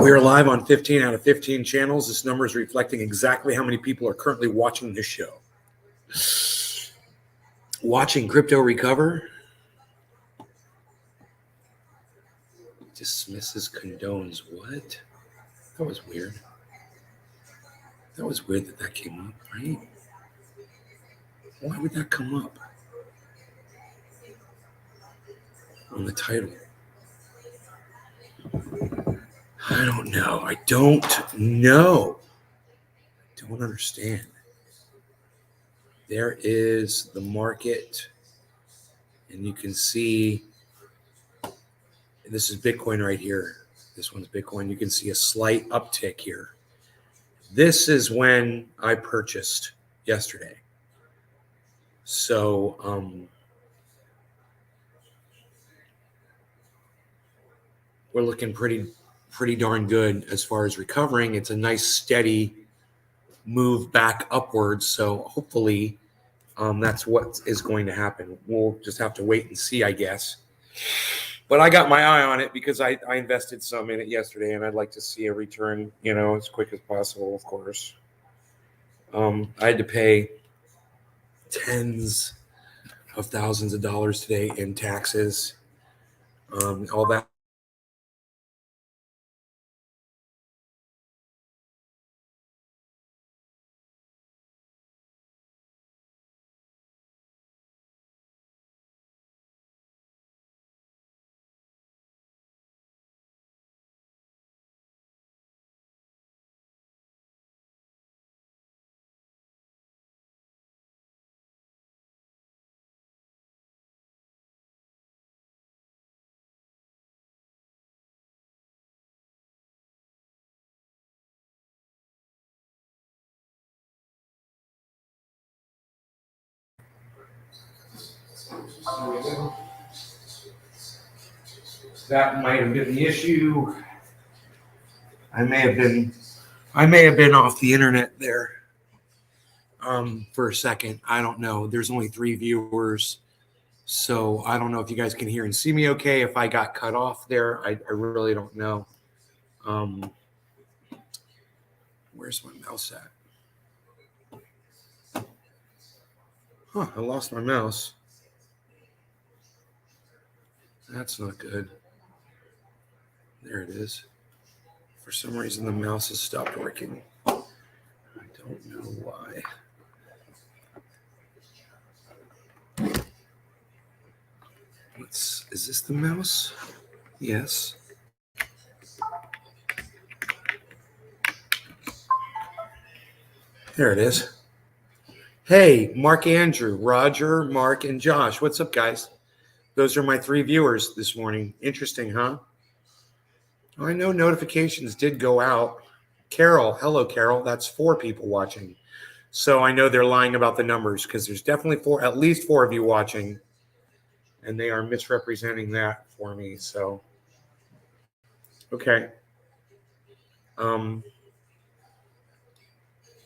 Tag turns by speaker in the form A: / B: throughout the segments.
A: We are live on 15 out of 15 channels. This number is reflecting exactly how many people are currently watching this show. Watching crypto recover. Dismisses condones. What? That was weird. That was weird that came up, right? Why would that come up on the title? I don't know. I don't know. I don't understand. There is the market, and you can see this is Bitcoin right here. This one's Bitcoin. You can see a slight uptick here. This is when I purchased yesterday. So we're looking pretty darn good as far as recovering. It's a nice steady move back upwards. So hopefully that's what is going to happen. We'll just have to wait and see, I guess. But I got my eye on it because I invested some in it yesterday, and I'd like to see a return, as quick as possible, of course. I had to pay tens of thousands of dollars today in taxes, all that. That might have been the issue. I may have been off the internet there for a second. I don't know. There's only 3 viewers, so I don't know if you guys can hear and see me okay. If I got cut off there, I really don't know. Where's my mouse at? Huh, I lost my mouse. That's not good. There it is. For some reason, the mouse has stopped working. I don't know why. Is this the mouse? Yes. There it is. Hey, Mark Andrew, Roger, Mark, and Josh. What's up, guys? Those are my 3 viewers this morning. Interesting, huh? I know notifications did go out. Carol, hello, Carol. That's 4 people watching. So I know they're lying about the numbers because there's definitely at least 4 of you watching, and they are misrepresenting that for me. So, okay.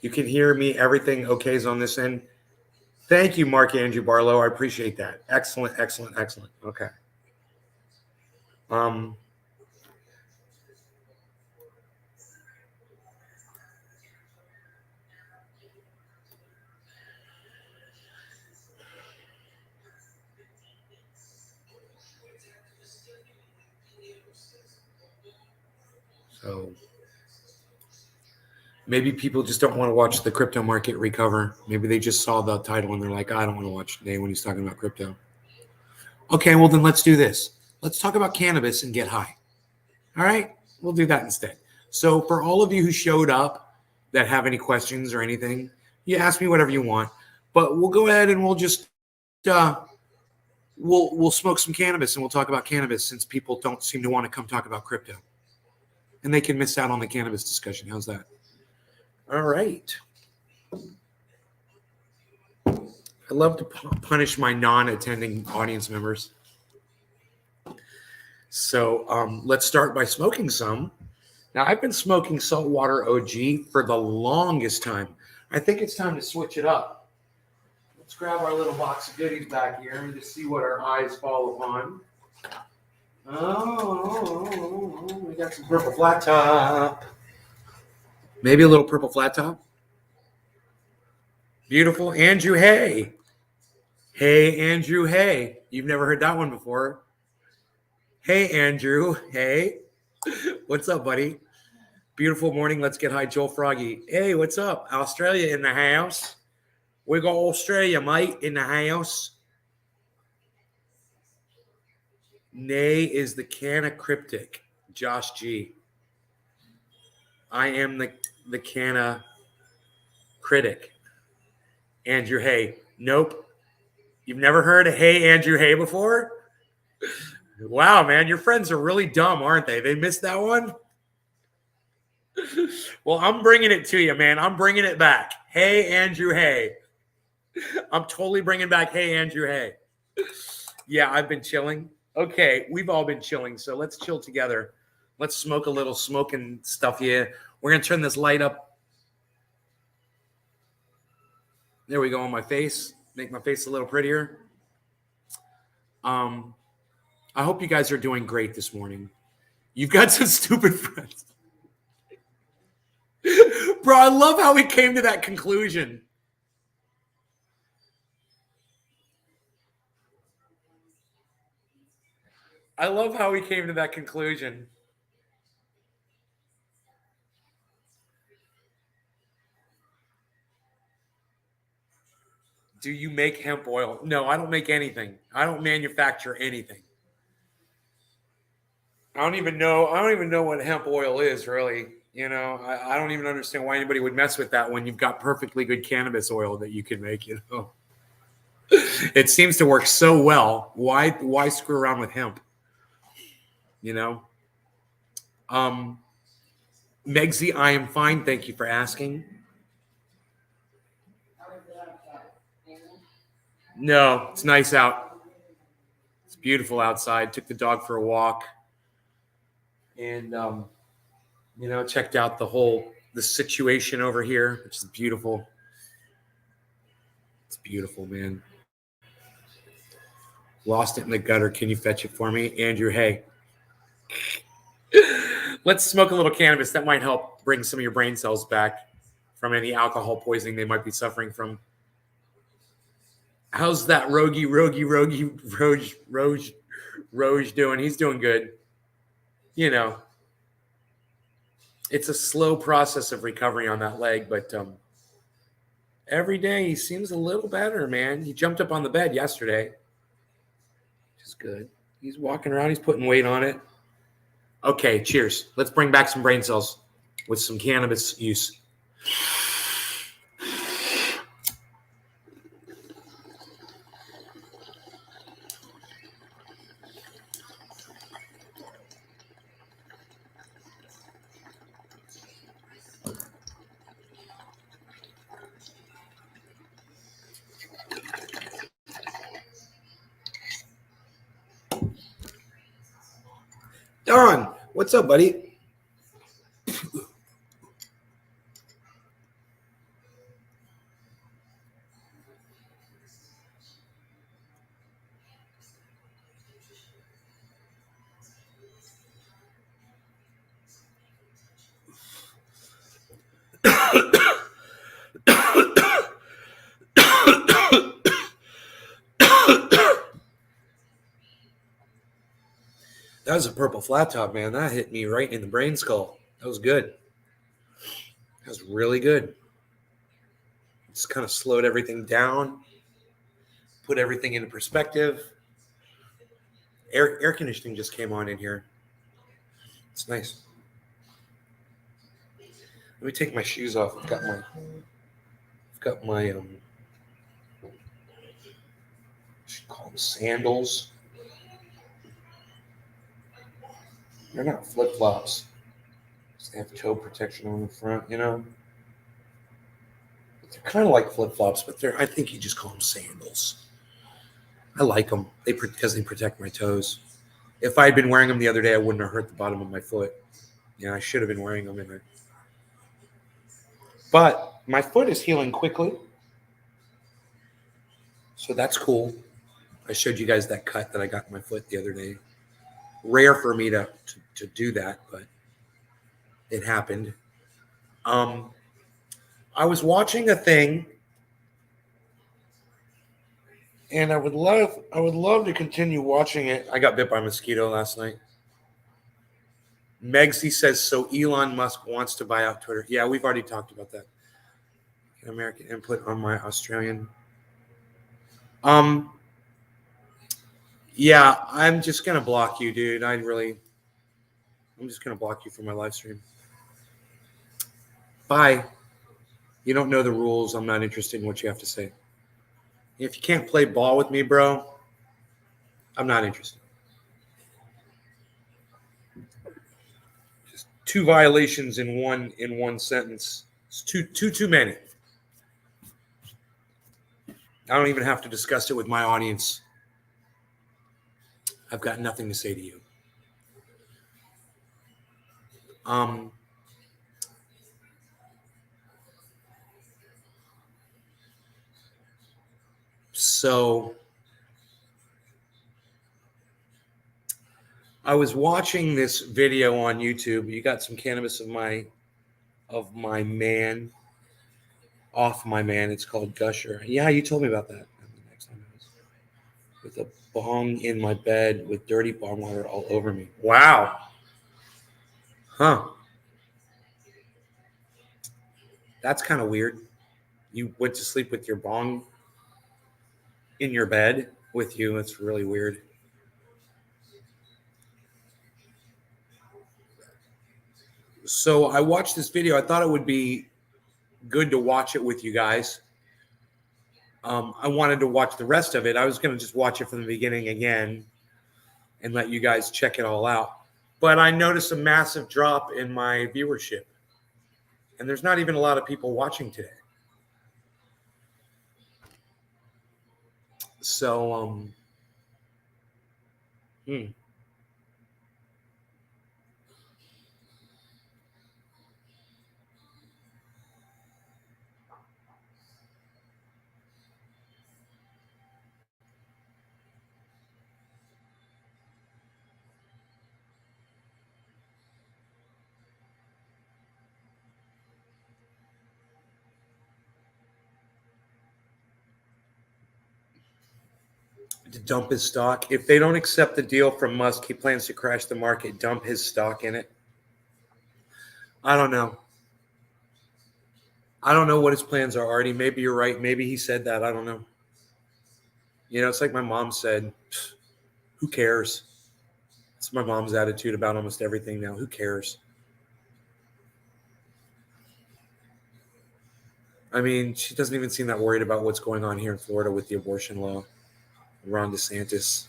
A: You can hear me. Everything okay is on this end. Thank you, Mark Andrew Barlow. I appreciate that. Excellent, excellent, excellent. Okay. So maybe people just don't want to watch the crypto market recover. Maybe they just saw the title and they're like, I don't want to watch today when he's talking about crypto. Okay, well then let's do this. Let's talk about cannabis and get high. All right, we'll do that instead. So for all of you who showed up that have any questions or anything, you ask me whatever you want, but we'll go ahead and we'll just we'll smoke some cannabis and we'll talk about cannabis since people don't seem to want to come talk about crypto. And they can miss out on the cannabis discussion. How's that? All right. I love to punish my non-attending audience members. So let's start by smoking some. Now, I've been smoking saltwater OG for the longest time. I think it's time to switch it up. Let's grab our little box of goodies back here and just see what our eyes fall upon. Oh, we got some purple flat top. Maybe a little purple flat top. Beautiful. Andrew, hey. Hey, Andrew, hey. You've never heard that one before. Hey, Andrew, hey. What's up, buddy? Beautiful morning. Let's get high, Joel Froggy. Hey, what's up? Australia in the house. We got Australia, mate, in the house. Nay is the canna cryptic. Josh G. I am the canna critic. Andrew Hay. Nope. You've never heard of Hey Andrew Hay before? Wow, man, your friends are really dumb, aren't they? They missed that one? Well, I'm bringing it to you, man. I'm bringing it back. Hey Andrew Hay. I'm totally bringing back Hey Andrew Hay. Yeah, I've been chilling. Okay, we've all been chilling, so let's chill together. Let's smoke a little smoking stuff here. We're going to turn this light up. There we go on my face. Make my face a little prettier. I hope you guys are doing great this morning. You've got some stupid friends. Bro, I love how we came to that conclusion. I love how we came to that conclusion. Do you make hemp oil? No, I don't make anything. I don't manufacture anything. I don't even know what hemp oil is, really. You know, I don't even understand why anybody would mess with that when you've got perfectly good cannabis oil that you can make, you know. It seems to work so well. Why screw around with hemp? You know? Megsy, I am fine. Thank you for asking. No, it's nice out. It's beautiful outside. Took the dog for a walk. And you know, checked out the situation over here, which is beautiful. It's beautiful, man. Lost it in the gutter. Can you fetch it for me? Andrew, hey. Let's smoke a little cannabis. That might help bring some of your brain cells back from any alcohol poisoning they might be suffering from. How's that Roge doing? He's doing good. You know, it's a slow process of recovery on that leg, but every day he seems a little better, man. He jumped up on the bed yesterday, which is good. He's walking around. He's putting weight on it. Okay, cheers. Let's bring back some brain cells with some cannabis use. Don, what's up, buddy? That was a purple flat top, man. That hit me right in the brain skull. That was good. That was really good. Just kind of slowed everything down, put everything into perspective. Air conditioning just came on in here. It's nice. Let me take my shoes off. I've got my I should call them sandals. They're not flip-flops. They have toe protection on the front, you know. But they're kind of like flip-flops, but I think you just call them sandals. I like them because they protect my toes. If I had been wearing them the other day, I wouldn't have hurt the bottom of my foot. Yeah, I should have been wearing them in there. But my foot is healing quickly. So that's cool. I showed you guys that cut that I got in my foot the other day. Rare for me to do that, but it happened. I was watching a thing, and I would love to continue watching it. I got bit by a mosquito last night. Megsy says, so Elon Musk wants to buy out Twitter. Yeah, we've already talked about that. American input on my Australian. Yeah, I'm just gonna block you, dude. I'm just gonna block you from my live stream. Bye. You don't know the rules. I'm not interested in what you have to say. If you can't play ball with me, bro, I'm not interested. Just 2 violations in one sentence. It's too many. I don't even have to discuss it with my audience. I've got nothing to say to you. So I was watching this video on YouTube. You got some cannabis of my man, off my man. It's called Gusher. Yeah, you told me about that. The next time I was with a bong in my bed with dirty bong water all over me. Wow. Huh. That's kind of weird. You went to sleep with your bong in your bed with you. That's really weird. So I watched this video. I thought it would be good to watch it with you guys. I wanted to watch the rest of it. I was going to just watch it from the beginning again and let you guys check it all out. But I noticed a massive drop in my viewership. And there's not even a lot of people watching today. So, to dump his stock. If they don't accept the deal from Musk, he plans to crash the market, dump his stock in it. I don't know. I don't know what his plans are, Artie. Maybe you're right. Maybe he said that. I don't know. You know, it's like my mom said, who cares? That's my mom's attitude about almost everything now. Who cares? I mean, she doesn't even seem that worried about what's going on here in Florida with the abortion law. Ron DeSantis,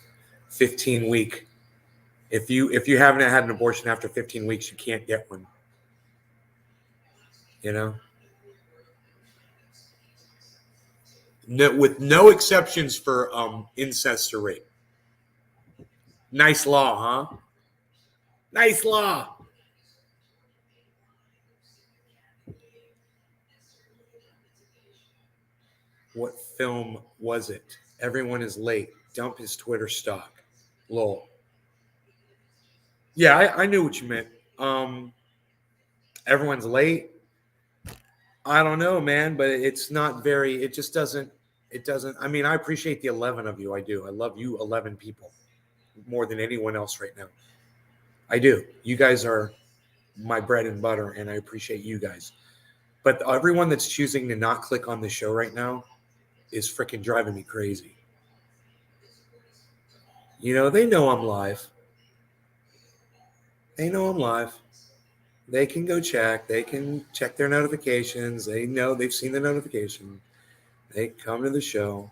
A: 15-week. If you haven't had an abortion after 15 weeks, you can't get one. You know? No, with no exceptions for incest or rape. Nice law, huh? Nice law. What film was it? Everyone is late. Dump his Twitter stock. Lol. Yeah, I knew what you meant. Everyone's late. I don't know, man, but it's not very. It just doesn't. It doesn't. I mean, I appreciate the 11 of you. I do. I love you, 11 people, more than anyone else right now. I do. You guys are my bread and butter, and I appreciate you guys. But everyone that's choosing to not click on the show right now is freaking driving me crazy. You know, they know I'm live. They know I'm live. They can go check. They can check their notifications. They know they've seen the notification. They come to the show.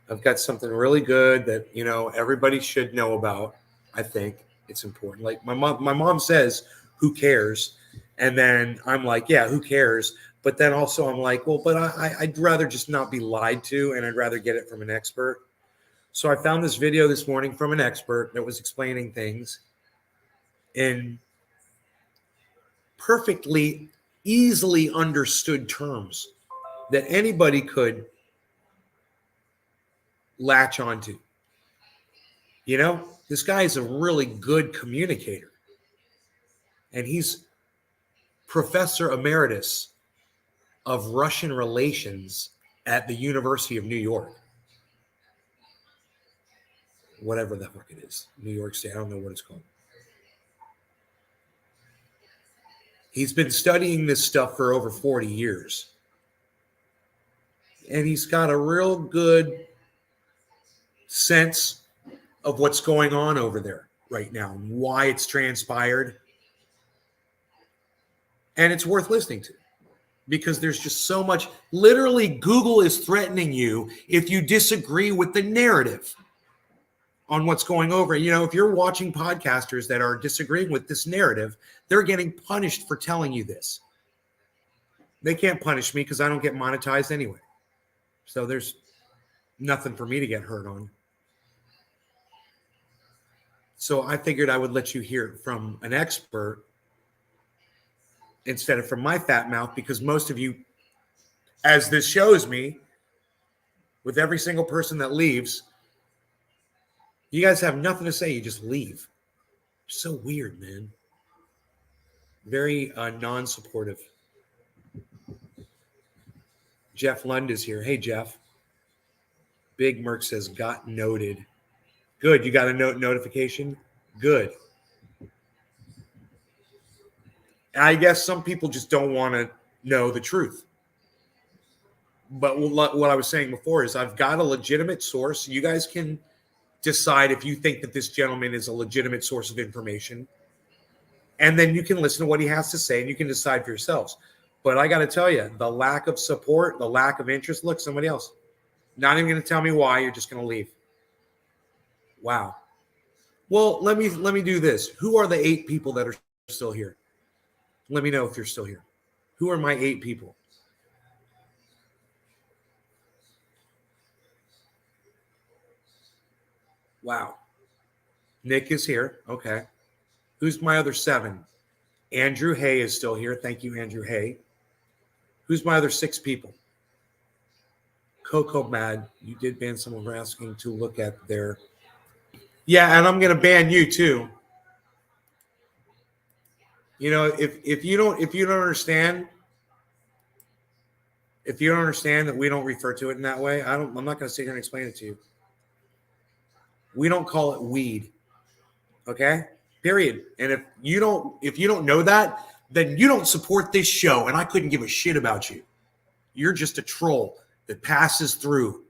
A: I've got something really good that, you know, everybody should know about. I think it's important. Like my mom says, who cares? And then I'm like, yeah, who cares? But then also I'm like, well, but I'd rather just not be lied to, and I'd rather get it from an expert. So I found this video this morning from an expert that was explaining things in perfectly easily understood terms that anybody could latch onto. You know, This guy is a really good communicator. And he's professor emeritus of Russian relations at the University of New York. Whatever the fuck it is. New York State. I don't know what it's called. He's been studying this stuff for over 40 years. And he's got a real good sense of what's going on over there right now and why it's transpired. And it's worth listening to because there's just so much. Literally, Google is threatening you if you disagree with the narrative on what's going over. You know, if you're watching podcasters that are disagreeing with this narrative, they're getting punished for telling you this. They can't punish me because I don't get monetized anyway. So there's nothing for me to get hurt on. So I figured I would let you hear it from an expert instead of from my fat mouth, because most of you, as this shows me, with every single person that leaves, you guys have nothing to say. You just leave. So weird, man. Very non-supportive. Jeff Lund is here. Hey, Jeff. Big Merc says, got noted. Good. You got a notification? Good. I guess some people just don't want to know the truth. But what I was saying before is I've got a legitimate source. You guys can decide if you think that this gentleman is a legitimate source of information. And then you can listen to what he has to say and you can decide for yourselves. But I got to tell you, the lack of support, the lack of interest, look, somebody else. Not even going to tell me why, you're just going to leave. Wow. Well, let me do this. Who are the 8 people that are still here? Let me know if you're still here. Who are my 8 people? Wow. Nick is here. Okay. Who's my other 7? Andrew Hay is still here. Thank you, Andrew Hay. Who's my other 6 people? Coco Mad, you did ban someone for asking to look at their. Yeah, and I'm going to ban you too. You know, if you don't understand, if you don't understand that we don't refer to it in that way, I'm not going to sit here and explain it to you. We don't call it weed. Okay? Period. And if you don't know that, then you don't support this show, and I couldn't give a shit about you. You're just a troll that passes through,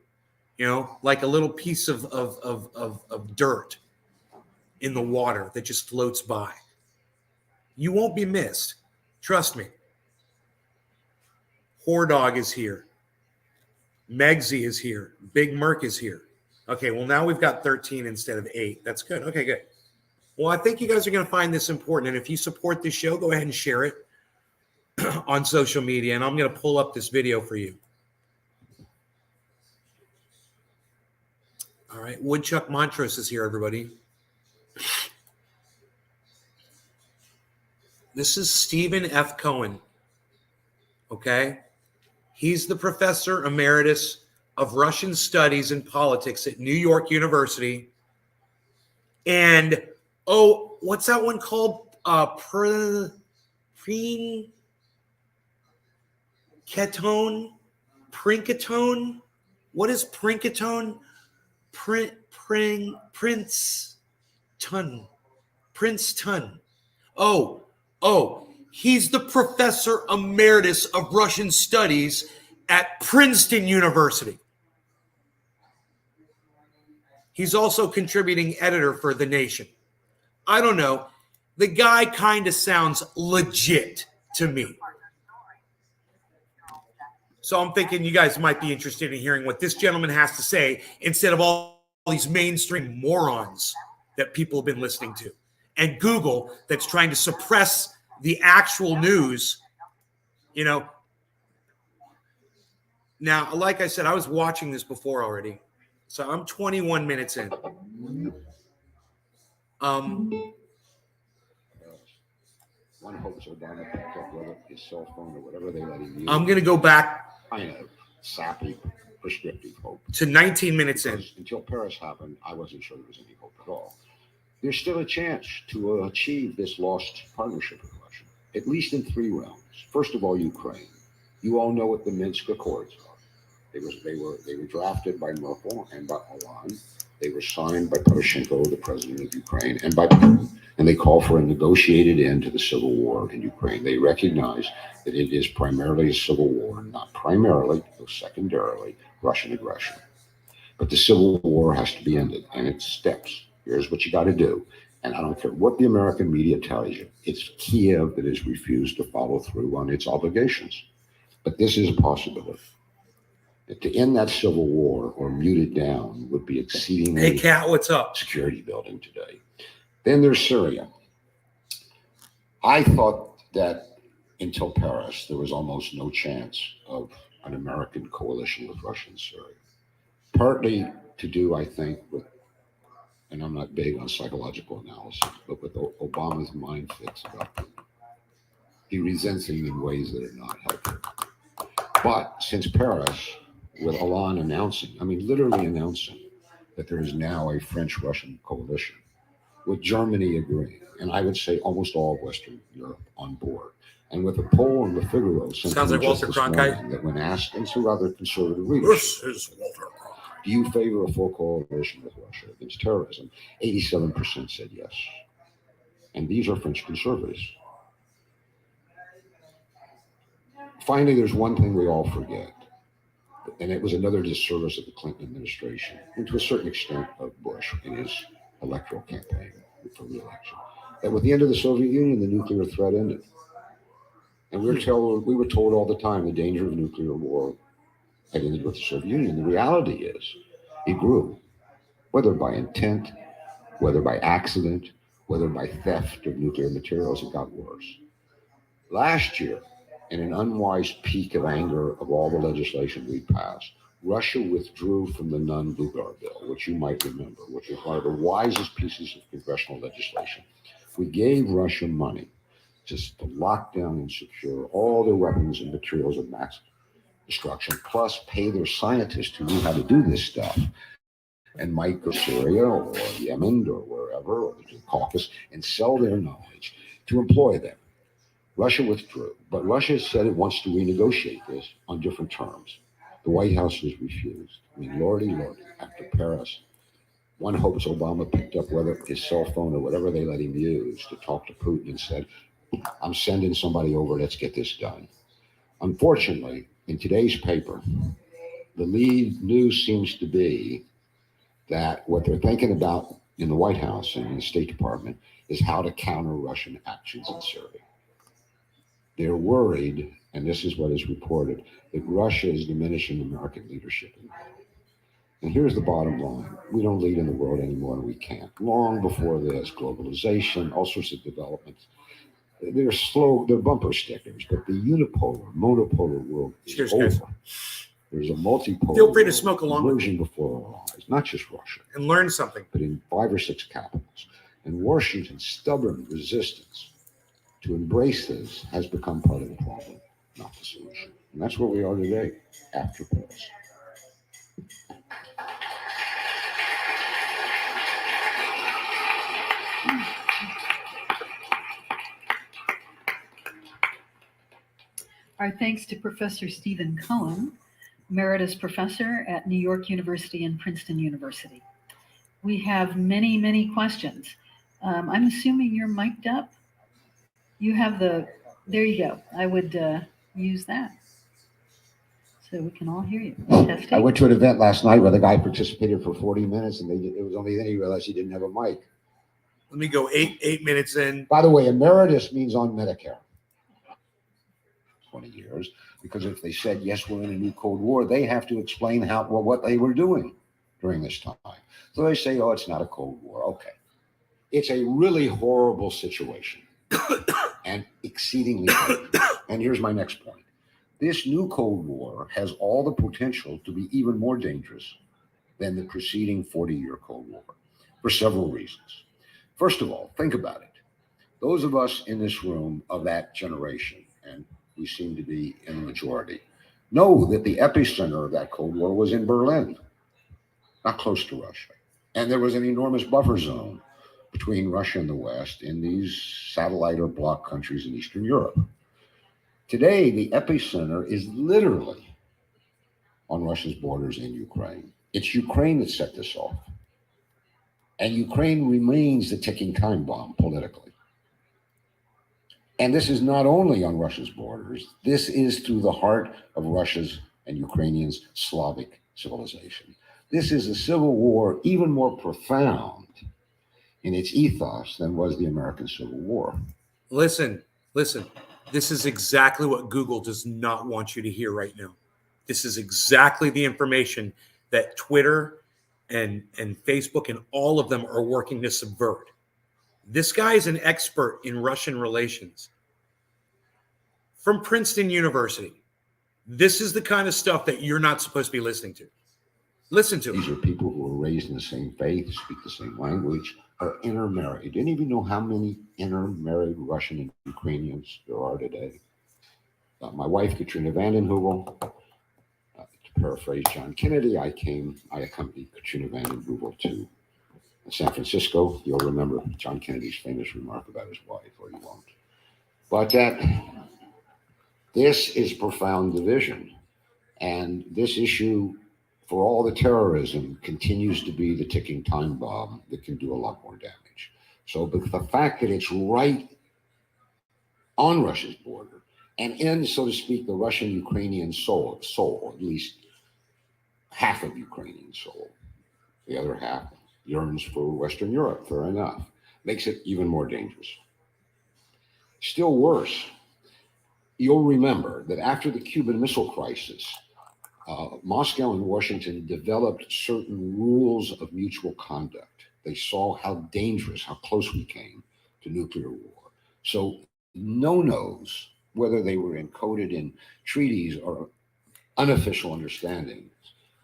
A: you know, like a little piece of dirt in the water that just floats by. You won't be missed. Trust me. Whore Dog is here. Megsy is here. Big Merc is here. Okay, well, now we've got 13 instead of 8. That's good. Okay, good. Well, I think you guys are going to find this important. And if you support this show, go ahead and share it on social media. And I'm going to pull up this video for you. All right. Woodchuck Montrose is here, everybody. This is Stephen F. Cohen. Okay. He's the professor emeritus of Russian studies and politics at New York University. And, oh, what's that one called? Prinkatone? What is Prinkatone? Princeton. Oh, he's the professor emeritus of Russian studies at Princeton University. He's also contributing editor for The Nation. I don't know. The guy kind of sounds legit to me. So I'm thinking you guys might be interested in hearing what this gentleman has to say instead of all these mainstream morons that people have been listening to. And Google that's trying to suppress the actual news, you know. Now, like I said, I was watching this before already. So I'm 21 minutes in.
B: One hopes Obama picked up his cell phone or whatever they let him use.
A: I'm going to go back
B: kind of sappy, prescriptive hope.
A: To 19 minutes in.
B: Until Paris happened, I wasn't sure there was any hope at all. there's still a chance to achieve this lost partnership with Russia, at least in three realms. First of all, Ukraine. You all know what the Minsk Accords are. They were drafted by Merkel and by Hollande. They were signed by Poroshenko, the president of Ukraine, and by Putin. And they call for a negotiated end to the civil war in Ukraine. They recognize that it is primarily a civil war, not primarily, though secondarily, Russian aggression. But the civil war has to be ended, and it's steps. Here's what you got to do. And I don't care what the American media tells you, it's Kiev that has refused to follow through on its obligations. But this is a possibility. To end that civil war or mute it down would be exceedingly
A: Hey, Kat, what's up?
B: security building today. Then there's Syria. I thought that until Paris, there was almost no chance of an American coalition with Russia and Syria. Partly to do, I think, with, and I'm not big on psychological analysis, but with Obama's mind fix about them. He resents it in ways that are not helpful. But since Paris, with Hollande announcing, I mean, literally announcing that there is now a French-Russian coalition, with Germany agreeing, and I would say almost all of Western Europe on board, and with a poll in the Figaro,
A: sounds like Walter Cronkite,
B: that when asked, and some rather conservative leaders,
A: this is Walter Cronkite.
B: Do you favor a full coalition with Russia against terrorism? 87% said yes, and these are French conservatives. Finally, there's one thing we all forget, and it was another disservice of the Clinton administration, and to a certain extent of Bush in his electoral campaign for re-election, that with the end of the Soviet Union, the nuclear threat ended. And we were told all the time the danger of nuclear war had ended with the Soviet Union. The reality is it grew, whether by intent, whether by accident, whether by theft of nuclear materials, it got worse. Last year, in an unwise peak of anger of all the legislation we passed, Russia withdrew from the Nunn-Lugar bill, which you might remember, which was one of the wisest pieces of congressional legislation. We gave Russia money just to lock down and secure all their weapons and materials of mass destruction, plus pay their scientists who knew how to do this stuff and might go to Syria or Yemen or wherever, or the Caucasus, and sell their knowledge to employ them. Russia withdrew, but Russia said it wants to renegotiate this on different terms. The White House has refused. I mean, lordy, after Paris, one hopes Obama picked up whether his cell phone or whatever they let him use to talk to Putin and said, I'm sending somebody over, let's get this done. Unfortunately, in today's paper, the lead news seems to be that what they're thinking about in the White House and in the State Department is how to counter Russian actions in Syria. They're worried, and this is what is reported, that Russia is diminishing American leadership in the world. And here's the bottom line. We don't lead in the world anymore, and we can't. Long before this, globalization, all sorts of developments, they're slow, they're bumper stickers, but the unipolar, monopolar world is over. There's a multipolar
A: Feel free to smoke along
B: emerging before our eyes, not just Russia.
A: And learn something.
B: But in 5 or 6 capitals. And Washington's stubborn resistance to embrace this has become part of the problem, not the solution. And that's where we are today, after Paris.
C: Our thanks to Professor Stephen Cohen, Emeritus Professor at New York University and Princeton University. We have many, many questions. I'm assuming you're mic'd up. You have there you go. I would use that so we can all hear you. Testing.
B: I went to an event last night where the guy participated for 40 minutes and it was only then he realized he didn't have a mic.
A: Let me go 8 minutes in.
B: By the way, emeritus means on Medicare. 20 years, because if they said, yes, we're in a new Cold War, they have to explain what they were doing during this time. So they say, oh, it's not a Cold War. Okay. It's a really horrible situation and exceedingly dangerous. And here's my next point. This new Cold War has all the potential to be even more dangerous than the preceding 40-year Cold War for several reasons. First of all, think about it. Those of us in this room of that generation, and we seem to be in the majority, know that the epicenter of that Cold War was in Berlin, not close to Russia. And there was an enormous buffer zone between Russia and the West in these satellite or bloc countries in Eastern Europe. Today, the epicenter is literally on Russia's borders in Ukraine. It's Ukraine that set this off. And Ukraine remains the ticking time bomb politically. And this is not only on Russia's borders, this is through the heart of Russia's and Ukrainians' Slavic civilization. This is a civil war even more profound in its ethos than was the American Civil War.
A: Listen. This is exactly what Google does not want you to hear right now. This is exactly the information that Twitter and Facebook and all of them are working to subvert. This guy is an expert in Russian relations from Princeton University. This is the kind of stuff that you're not supposed to be listening to. Listen to
B: These
A: it.
B: are people who are raised in the same faith, speak the same language, are intermarried. Didn't even know how many intermarried Russian and Ukrainians there are today. My wife, Katrina Vanden Heuvel, to paraphrase John Kennedy, I accompanied Katrina Vanden Heuvel to San Francisco. You'll remember John Kennedy's famous remark about his wife, or you won't. But this is profound division. And this issue, for all the terrorism, continues to be the ticking time bomb that can do a lot more damage. So but the fact that it's right on Russia's border and in, so to speak, the Russian-Ukrainian soul, at least half of Ukrainian soul, the other half yearns for Western Europe, fair enough, makes it even more dangerous. Still worse, you'll remember that after the Cuban Missile Crisis, Moscow and Washington developed certain rules of mutual conduct. They saw how dangerous, how close we came to nuclear war. So no-nos, whether they were encoded in treaties or unofficial understandings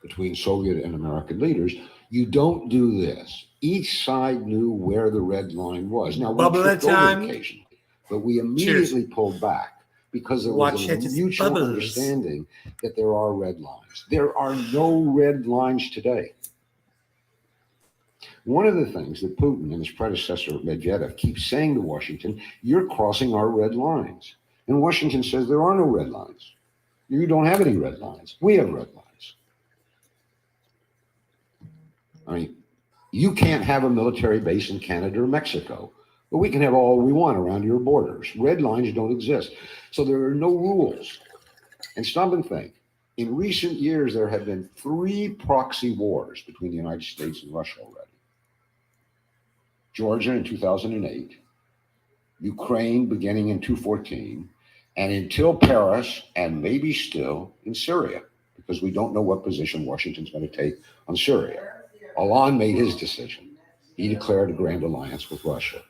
B: between Soviet and American leaders, you don't do this. Each side knew where the red line was. Now, we tripped over occasionally, but we immediately pulled back because there was a mutual understanding that there are red lines. There are no red lines today. One of the things that Putin and his predecessor Medvedev keep saying to Washington, you're crossing our red lines. And Washington says there are no red lines. You don't have any red lines. We have red lines. I mean, you can't have a military base in Canada or Mexico, but we can have all we want around your borders. Red lines don't exist. So there are no rules. And stop and think. In recent years, there have been 3 proxy wars between the United States and Russia already. Georgia in 2008, Ukraine beginning in 2014, and until Paris, and maybe still in Syria, because we don't know what position Washington's going to take on Syria. Hollande made his decision. He declared a grand alliance with Russia.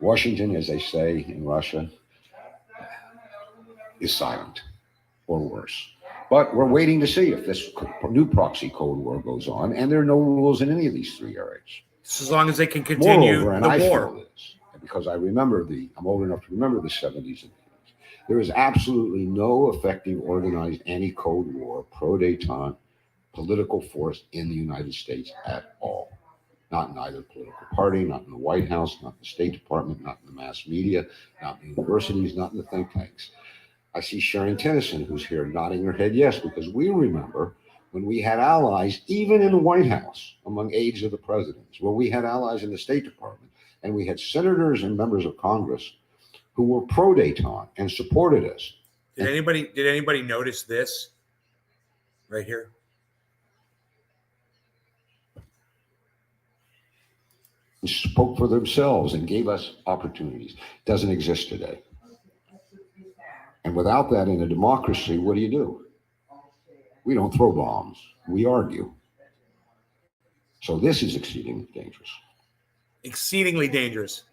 B: Washington, as they say in Russia, is silent, or worse. But we're waiting to see if this new proxy Cold War goes on, and there are no rules in any of these 3 areas.
A: Just as long as they can continue
B: Moreover, and
A: the
B: I
A: war.
B: feel this, because I remember I'm old enough to remember the 70s and 80s. There is absolutely no effective organized anti-Cold War, pro-détente political force in the United States at all. Not in either political party, not in the White House, not in the State Department, not in the mass media, not in the universities, not in the think tanks. I see Sharon Tennyson, who's here, nodding her head yes, because we remember when we had allies, even in the White House, among aides of the presidents, where we had allies in the State Department, and we had senators and members of Congress who were pro-détente and supported us.
A: Did anybody notice this right here?
B: Spoke for themselves and gave us opportunities. Doesn't exist today. And without that in a democracy, what do? We don't throw bombs. We argue. So this is exceedingly dangerous.
A: Exceedingly dangerous.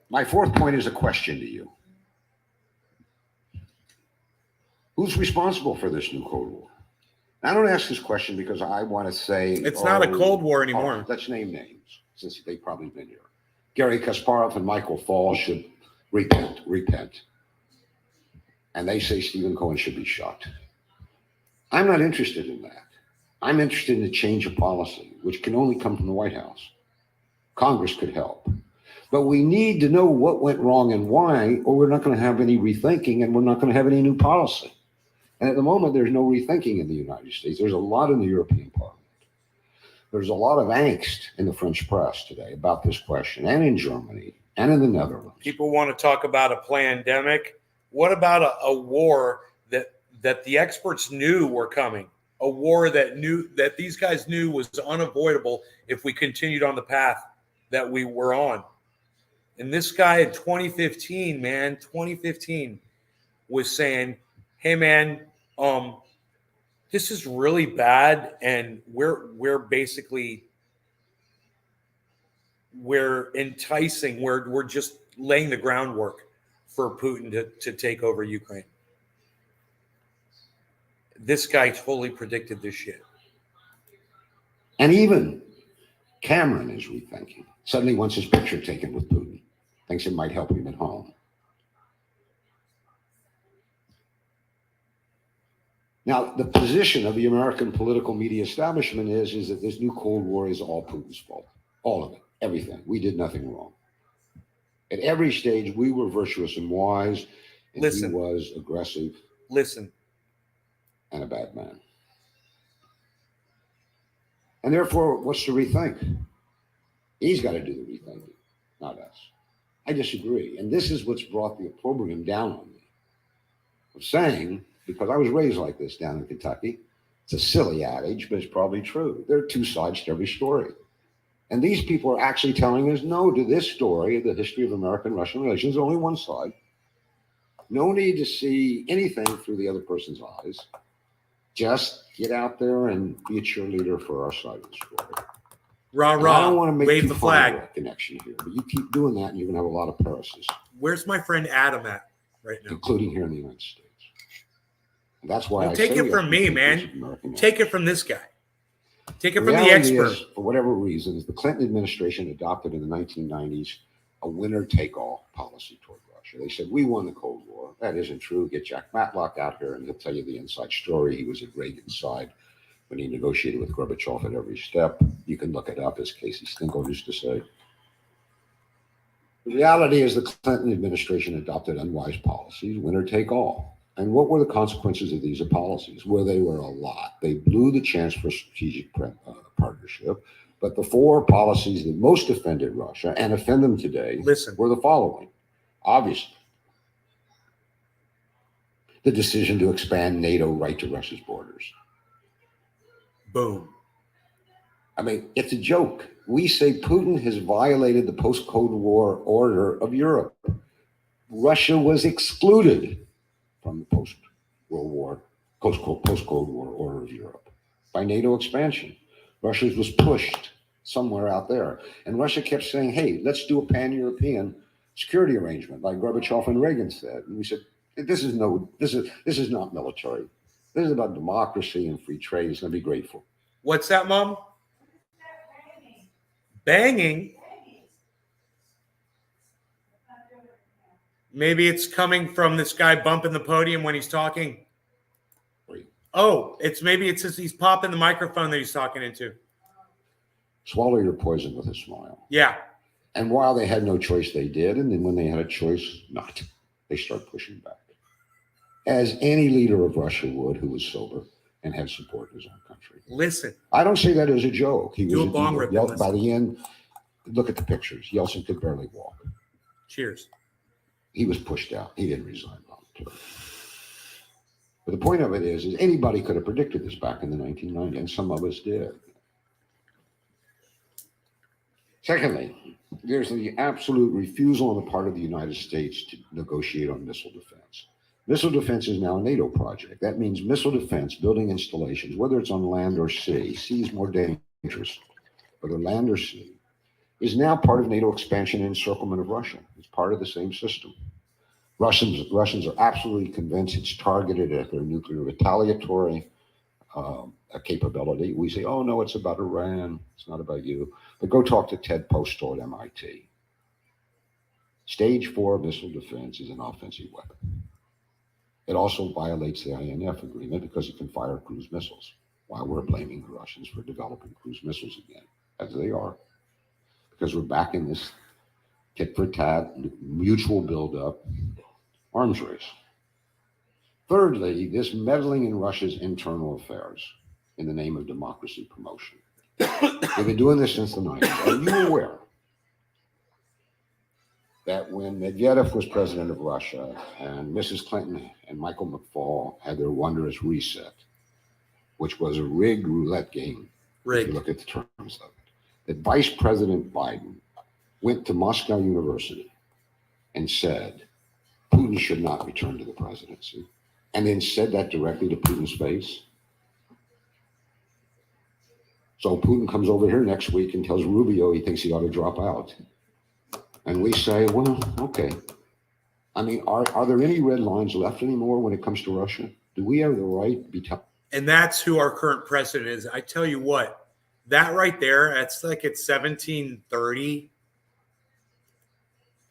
B: My 4th point is a question to you. Who's responsible for this new Cold War? I don't ask this question because I want to say
A: It's not a Cold War anymore.
B: Let's name names, since they've probably been here. Gary Kasparov and Michael Fall should repent. And they say Stephen Cohen should be shot. I'm not interested in that. I'm interested in a change of policy, which can only come from the White House. Congress could help. But we need to know what went wrong and why, or we're not going to have any rethinking and we're not going to have any new policy. And at the moment, there's no rethinking in the United States. There's a lot in the European Parliament. There's a lot of angst in the French press today about this question, and in Germany, and in the Netherlands.
A: People want to talk about a pandemic. What about a war that the experts knew were coming? A war that these guys knew was unavoidable if we continued on the path that we were on. And this guy in 2015 was saying, "Hey man, this is really bad, and we're enticing, we're just laying the groundwork for Putin to take over Ukraine." This guy totally predicted this shit.
B: And even Cameron is rethinking. Suddenly wants his picture taken with Putin. Thinks it might help him at home. Now, the position of the American political media establishment is that this new Cold War is all Putin's fault. All of it. Everything. We did nothing wrong. At every stage, we were virtuous and wise, and he was aggressive. And a bad man. And therefore, what's to rethink? He's got to do the rethinking, not us. I disagree. And this is what's brought the opprobrium down on me. I'm saying, because I was raised like this down in Kentucky, it's a silly adage, but it's probably true. There are two sides to every story. And these people are actually telling us no to this story, the history of American-Russian relations, only one side. No need to see anything through the other person's eyes. Just get out there and be a cheerleader for our side of the story.
A: Rah,
B: and
A: rah.
B: I don't want to make
A: wave
B: too
A: the
B: fine
A: flag.
B: a connection here, but you keep doing that and you're going to have a lot of Paris's.
A: Where's my friend Adam at right now?
B: Including here in the United States. And that's why
A: Don't take it from me, man. Take it from this guy. Take it from the expert.
B: For whatever reasons, the Clinton administration adopted in the 1990s a winner-take-all policy toward Russia. They said, we won the Cold War. That isn't true. Get Jack Matlock out here and he'll tell you the inside story. He was at Reagan's side when he negotiated with Gorbachev at every step. You can look it up, as Casey Stengel used to say. The reality is the Clinton administration adopted unwise policies, winner-take-all. And what were the consequences of these policies? Well, they were a lot. They blew the chance for strategic partnership. But the four policies that most offended Russia and offend them today were the following. Obviously, the decision to expand NATO right to Russia's borders.
A: Boom.
B: I mean, it's a joke. We say Putin has violated the post-Cold War order of Europe. Russia was excluded from the post-Cold War order of Europe by NATO expansion. Russia was pushed somewhere out there. And Russia kept saying, hey, let's do a pan-European security arrangement, like Gorbachev and Reagan said. And we said, this is not military. This is about democracy and free trade. It's going to be grateful.
A: What's that, Mom? Banging? Maybe it's coming from this guy bumping the podium when he's talking. Oh, maybe it's just he's popping the microphone that he's talking into.
B: Swallow your poison with a smile.
A: Yeah.
B: And while they had no choice, they did. And then when they had a choice not, they start pushing back. As any leader of Russia would who was sober and had support in his own country.
A: Listen.
B: I don't say that as a joke. He
A: Do
B: was
A: a bong rip.
B: by the end, look at the pictures. Yeltsin could barely walk.
A: Cheers.
B: He was pushed out. He didn't resign voluntarily. But the point of it is anybody could have predicted this back in the 1990s, and some of us did. Secondly, there's the absolute refusal on the part of the United States to negotiate on missile defense. Missile defense is now a NATO project. That means missile defense, building installations, whether it's on land or sea is more dangerous, whether land or sea, is now part of NATO expansion and encirclement of Russia. It's part of the same system. Russians are absolutely convinced it's targeted at their nuclear retaliatory capability. We say, oh, no, it's about Iran. It's not about you. But go talk to Ted Postal at MIT. Stage 4 missile defense is an offensive weapon. It also violates the INF agreement because it can fire cruise missiles. Why we're blaming the Russians for developing cruise missiles again, as they are. because we're back in this tit for tat, mutual buildup, arms race. Thirdly, this meddling in Russia's internal affairs in the name of democracy promotion. They've been doing this since the 90s. Are you aware that when Medvedev was president of Russia and Mrs. Clinton and Michael McFaul had their wondrous reset, which was a rigged roulette game, if you look at the terms of it, that Vice President Biden went to Moscow University and said, Putin should not return to the presidency, and then said that directly to Putin's face? So Putin comes over here next week and tells Rubio he thinks he ought to drop out. And we say, well, okay. I mean, are there any red lines left anymore when it comes to Russia? Do we have the right to be
A: And that's who our current president is. I tell you what, that right there, it's like it's 1730.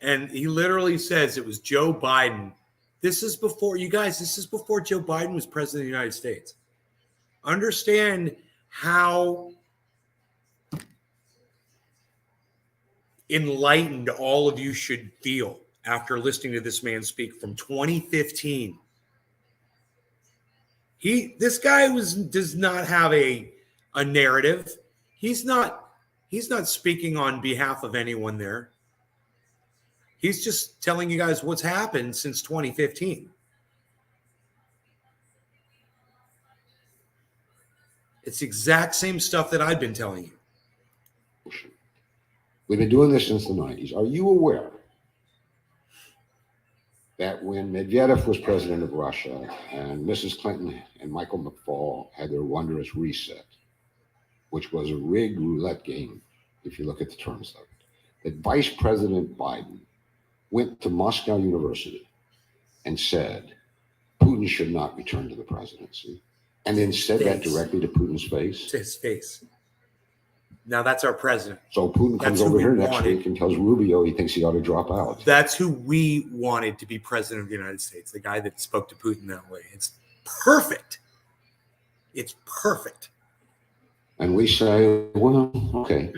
A: And he literally says it was Joe Biden. This is before, you guys, this is before Joe Biden was president of the United States. Understand how enlightened all of you should feel after listening to this man speak from 2015. This guy does not have a narrative. He's not speaking on behalf of anyone there. He's just telling you guys what's happened since 2015. It's the exact same stuff that I've been telling you.
B: We've been doing this since the 90s. Are you aware that when Medvedev was president of Russia and Mrs. Clinton and Michael McFaul had their wondrous reset, which was a rigged roulette game, if you look at the terms of it, that Vice President Biden went to Moscow University and said, Putin should not return to the presidency, and then said that directly to Putin's face?
A: To his face. Now that's our president.
B: So Putin comes over here next week and tells Rubio he thinks he ought to drop out.
A: That's who we wanted to be president of the United States, the guy that spoke to Putin that way. It's perfect. It's perfect.
B: And we say, well, okay.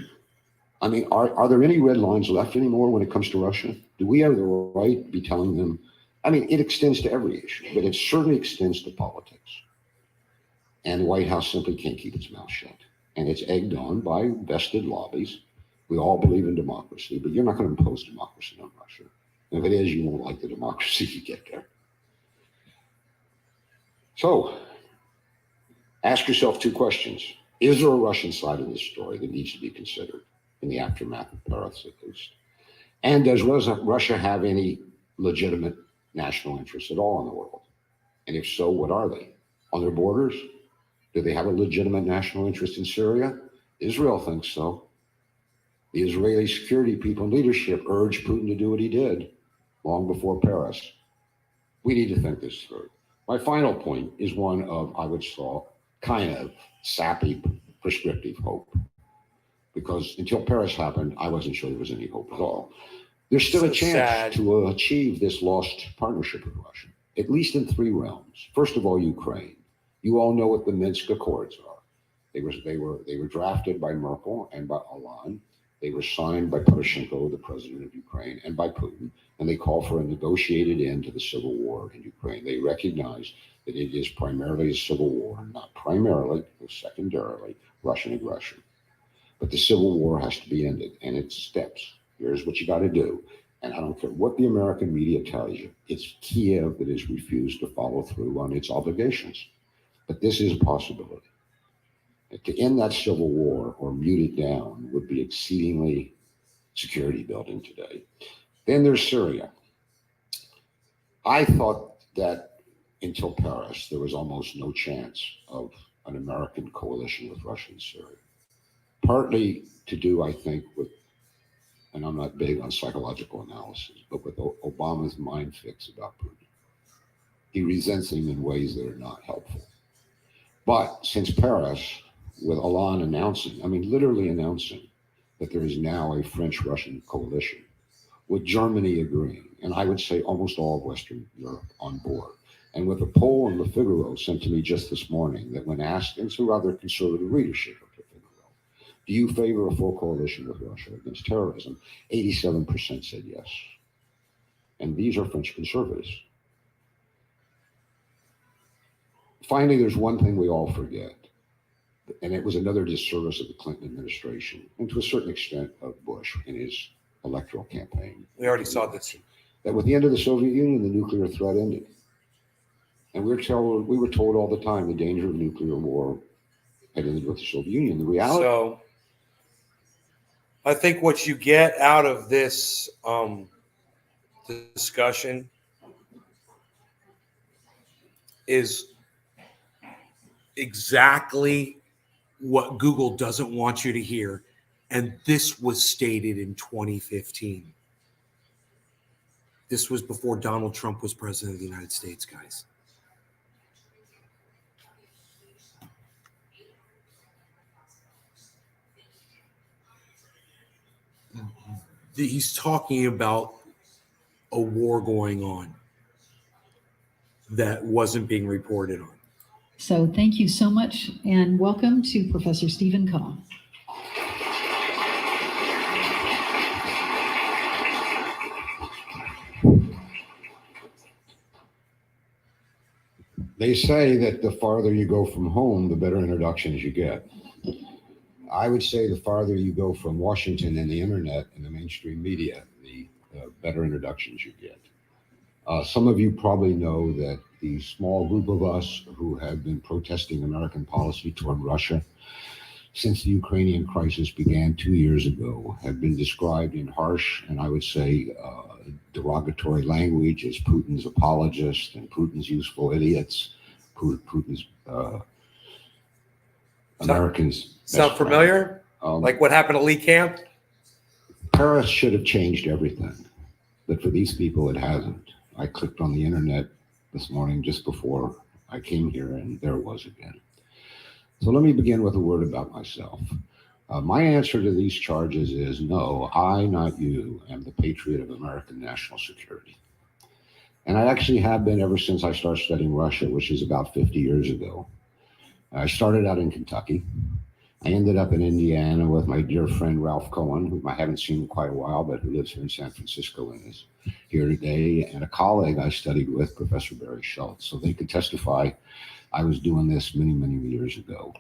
B: I mean, are there any red lines left anymore when it comes to Russia? Do we have the right to be telling them? I mean, it extends to every issue, but it certainly extends to politics. And the White House simply can't keep its mouth shut. And it's egged on by vested lobbies. We all believe in democracy, but you're not going to impose democracy on Russia. And if it is, you won't like the democracy you get there. So, ask yourself two questions. Is there a Russian side of this story that needs to be considered in the aftermath of Paris, at least? And does Russia have any legitimate national interests at all in the world? And if so, what are they? On their borders? Do they have a legitimate national interest in Syria? Israel thinks so. The Israeli security people and leadership urged Putin to do what he did long before Paris. We need to think this through. My final point is one of, I would say, kind of sappy, prescriptive hope. Because until Paris happened, I wasn't sure there was any hope at all. There's still a chance to achieve this lost partnership with Russia, at least in three realms. First of all, Ukraine. You all know what the Minsk Accords are. They were drafted by Merkel and by Hollande. They were signed by Poroshenko, the president of Ukraine, and by Putin, and they call for a negotiated end to the civil war in Ukraine. They recognize that it is primarily a civil war, not primarily, but secondarily, Russian aggression. But the civil war has to be ended, and it's steps. Here's what you got to do. And I don't care what the American media tells you, it's Kiev that has refused to follow through on its obligations. But this is a possibility. To end that civil war or mute it down would be exceedingly security building today. Then there's Syria. I thought that until Paris, there was almost no chance of an American coalition with Russia in Syria. Partly to do, I think, with, and I'm not big on psychological analysis, but with Obama's mind fix about Putin. He resents him in ways that are not helpful. But since Paris, with Hollande announcing, I mean, literally announcing that there is now a French-Russian coalition, with Germany agreeing, and I would say almost all of Western Europe on board, and with a poll in Le Figaro sent to me just this morning that when asked, and some rather conservative readership of Le Figaro, Do you favor a full coalition with Russia against terrorism? 87% said yes. And these are French conservatives. Finally, there's one thing we all forget, and it was another disservice of the Clinton administration, and to a certain extent of Bush in his electoral campaign.
A: We already saw this.
B: That with the end of the Soviet Union, the nuclear threat ended. And we were told all the time the danger of nuclear war had ended with the Soviet Union. The reality.
A: So I think what you get out of this discussion is exactly what Google doesn't want you to hear. And this was stated in 2015. This was before Donald Trump was president of the United States, guys. He's talking about a war going on that wasn't being reported on.
C: So thank you so much, and welcome to Professor Stephen Cohen.
B: They say that the farther you go from home, the better introductions you get. I would say the farther you go from Washington and the internet and the mainstream media, the better introductions you get. Some of you probably know that the small group of us who have been protesting American policy toward Russia since the Ukrainian crisis began 2 years ago have been described in harsh and I would say derogatory language as Putin's apologists and Putin's useful idiots, Putin's Americans.
A: Sound familiar? Like what happened at Lee Camp?
B: Paris should have changed everything, but for these people it hasn't. I clicked on the internet this morning just before I came here and there it was again. So let me begin with a word about myself. My answer to these charges is no, I, not you, am the patriot of American national security. And I actually have been ever since I started studying Russia, which is about 50 years ago. I started out in Kentucky. I ended up in Indiana with my dear friend Ralph Cohen, whom I haven't seen in quite a while, but who lives here in San Francisco and is here today, and a colleague I studied with, Professor Barry Schultz. So they could testify I was doing this many, many years ago.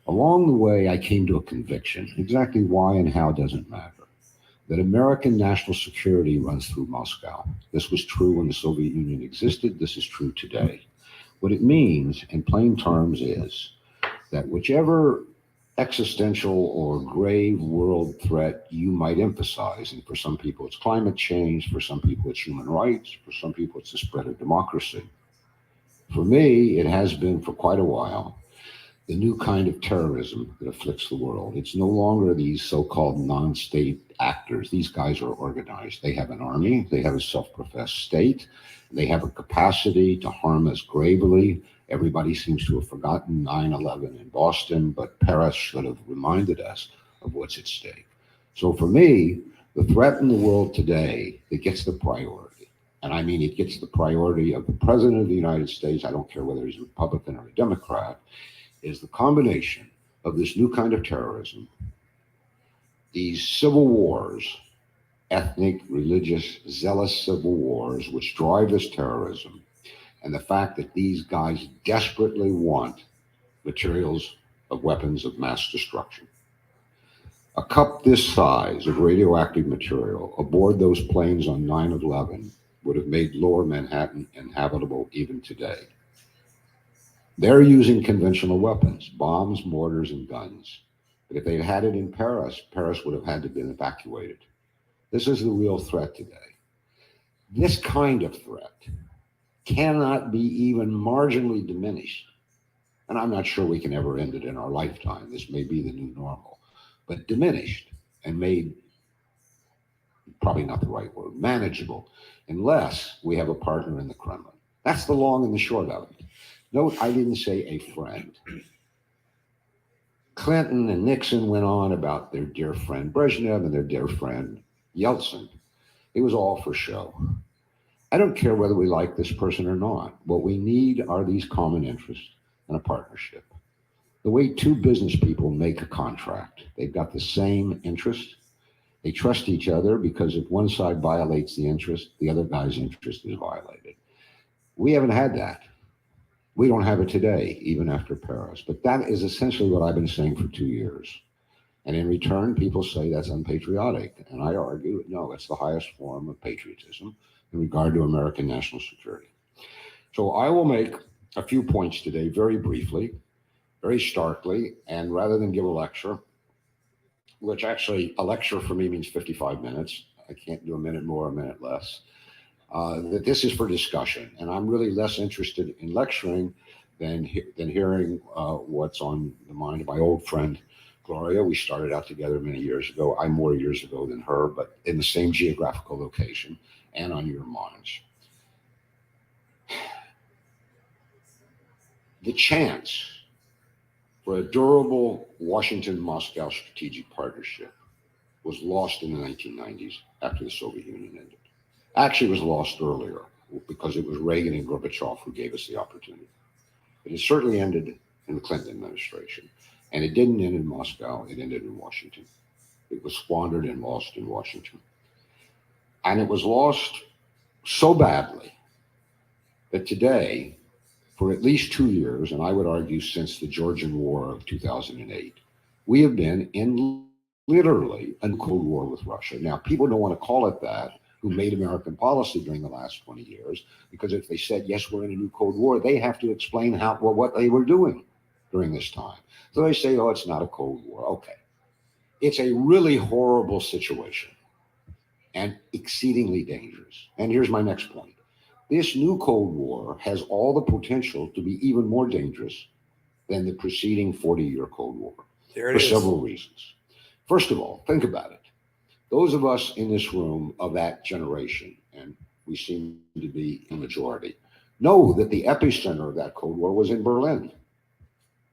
B: Along the way, I came to a conviction. Exactly why and how doesn't matter. That American national security runs through Moscow. This was true when the Soviet Union existed. This is true today. What it means, in plain terms, is that whichever existential or grave world threat you might emphasize, and for some people it's climate change, for some people it's human rights, for some people it's the spread of democracy. For me, it has been for quite a while the new kind of terrorism that afflicts the world. It's no longer these so-called non-state actors. These guys are organized. They have an army, they have a self-professed state, they have a capacity to harm us gravely. Everybody seems to have forgotten 9/11 in Boston, but Paris should have reminded us of what's at stake. So for me, the threat in the world today that gets the priority, and I mean it gets the priority of the President of the United States, I don't care whether he's a Republican or a Democrat, is the combination of this new kind of terrorism, these civil wars, ethnic, religious, zealous civil wars, which drive this terrorism, and the fact that these guys desperately want materials of weapons of mass destruction. A cup this size of radioactive material aboard those planes on 9/11 would have made lower Manhattan inhabitable even today. They're using conventional weapons, bombs, mortars, and guns. But if they'd had it in Paris, Paris would have had to have been evacuated. This is the real threat today. This kind of threat cannot be even marginally diminished. And I'm not sure we can ever end it in our lifetime. This may be the new normal, but diminished and made, probably not the right word, manageable, unless we have a partner in the Kremlin. That's the long and the short of it. Note, I didn't say a friend. Clinton and Nixon went on about their dear friend Brezhnev and their dear friend Yeltsin. It was all for show. I don't care whether we like this person or not. What we need are these common interests and a partnership. the way two business people make a contract. They've got the same interest. They trust each other because if one side violates the interest, the other guy's interest is violated. We haven't had that. We don't have it today, even after Paris. But that is essentially what I've been saying for 2 years. And in return, people say that's unpatriotic. And I argue, no, it's the highest form of patriotism in regard to American national security. So I will make a few points today, very briefly, very starkly, and rather than give a lecture, which actually a lecture for me means 55 minutes. I can't do a minute more, a minute less. That this is for discussion, and I'm really less interested in lecturing than hearing what's on the mind of my old friend Gloria. We started out together many years ago. I'm more years ago than her, but in the same geographical location and on your minds. The chance for a durable Washington-Moscow strategic partnership was lost in the 1990s after the Soviet Union ended. Actually, it was lost earlier because it was Reagan and Gorbachev who gave us the opportunity. But it certainly ended in the Clinton administration. And it didn't end in Moscow, it ended in Washington. It was squandered and lost in Washington. And it was lost so badly that today, for at least 2 years, and I would argue since the Georgian War of 2008, we have been in literally a Cold War with Russia. Now, people don't want to call it that, who made American policy during the last 20 years, because if they said, yes, we're in a new Cold War, they have to explain what they were doing during this time. So they say, oh, it's not a Cold War. Okay. It's a really horrible situation and exceedingly dangerous. And here's my next point. This new Cold War has all the potential to be even more dangerous than the preceding 40-year Cold War for several reasons. First of all, think about it. Those of us in this room of that generation, and we seem to be a majority, know that the epicenter of that Cold War was in Berlin,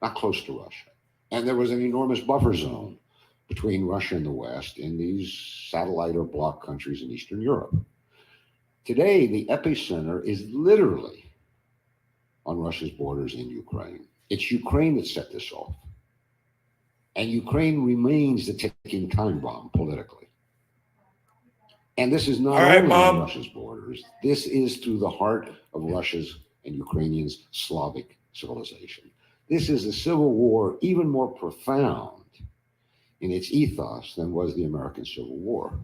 B: not close to Russia. And there was an enormous buffer zone between Russia and the West in these satellite or bloc countries in Eastern Europe. Today, the epicenter is literally on Russia's borders in Ukraine. It's Ukraine that set this off. And Ukraine remains the ticking time bomb politically. And this is not only on Russia's borders, this is through the heart of Russia's and Ukrainians' Slavic civilization. This is a civil war even more profound in its ethos than was the American Civil War.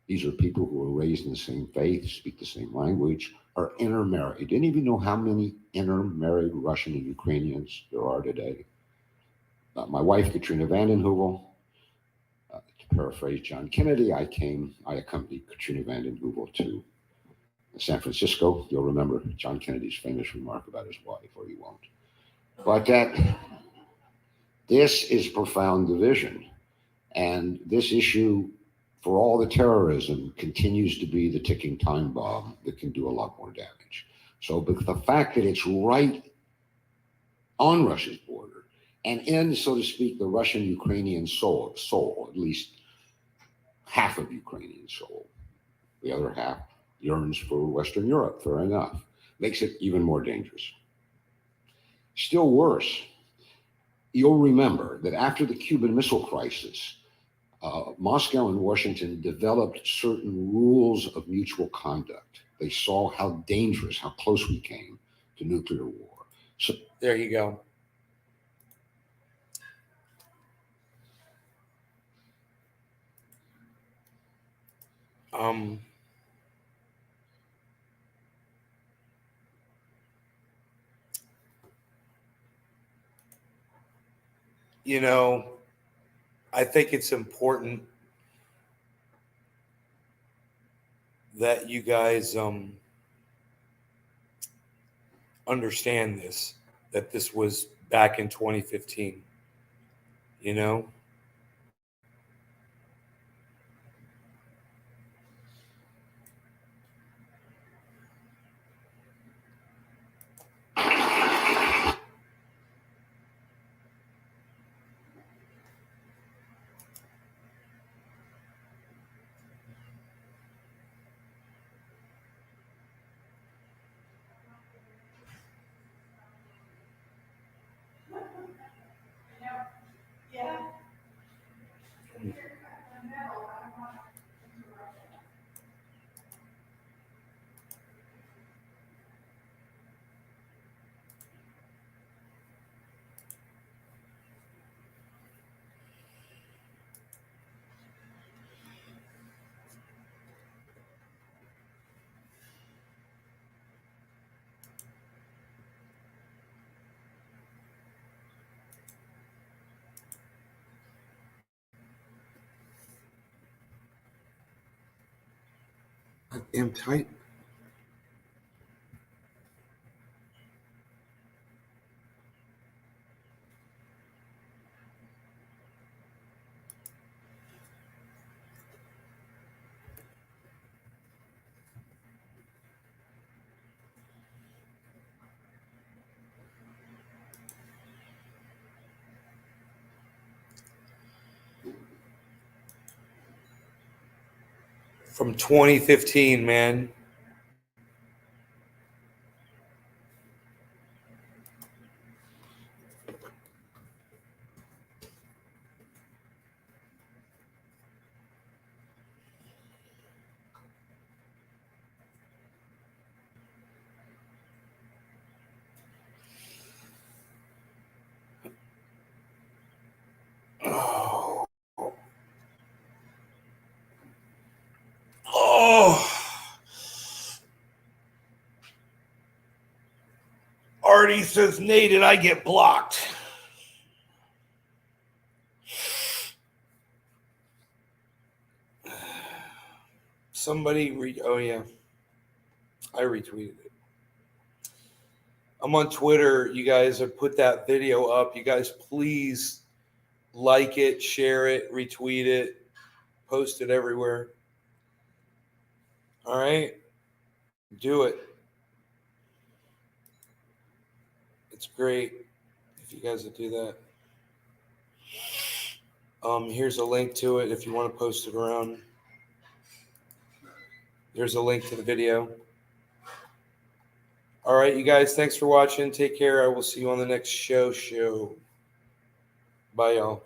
B: These are people who were raised in the same faith, speak the same language, are intermarried. Didn't even know how many intermarried Russian and Ukrainians there are today. My wife, Katrina vanden Heuvel, to paraphrase John Kennedy, I accompanied Katrina vanden Heuvel to San Francisco. You'll remember John Kennedy's famous remark about his wife, or you won't. But this is profound division. And this issue, for all the terrorism, continues to be the ticking time bomb that can do a lot more damage. So but the fact that it's right on Russia's border and in, so to speak, the Russian-Ukrainian soul, at least half of Ukrainian soul, the other half yearns for Western Europe, fair enough, makes it even more dangerous. Still worse, you'll remember that after the Cuban Missile Crisis, Moscow and Washington developed certain rules of mutual conduct. They saw how dangerous, how close we came to nuclear war. So
A: there you go. You know, I think it's important that you guys understand this, that this was back in 2015, you know? Damn tight. From 2015, man. Oh. Oh. Artie says, Nate, did I get blocked? Somebody oh yeah, I retweeted it. I'm on Twitter. You guys have put that video up. You guys please like it, share it, retweet it, post it everywhere. All right, do it. It's great if you guys would do that. Here's a link to it if you want to post it around. There's a link to the video. All right, you guys, thanks for watching. Take care. I will see you on the next show. Bye, y'all.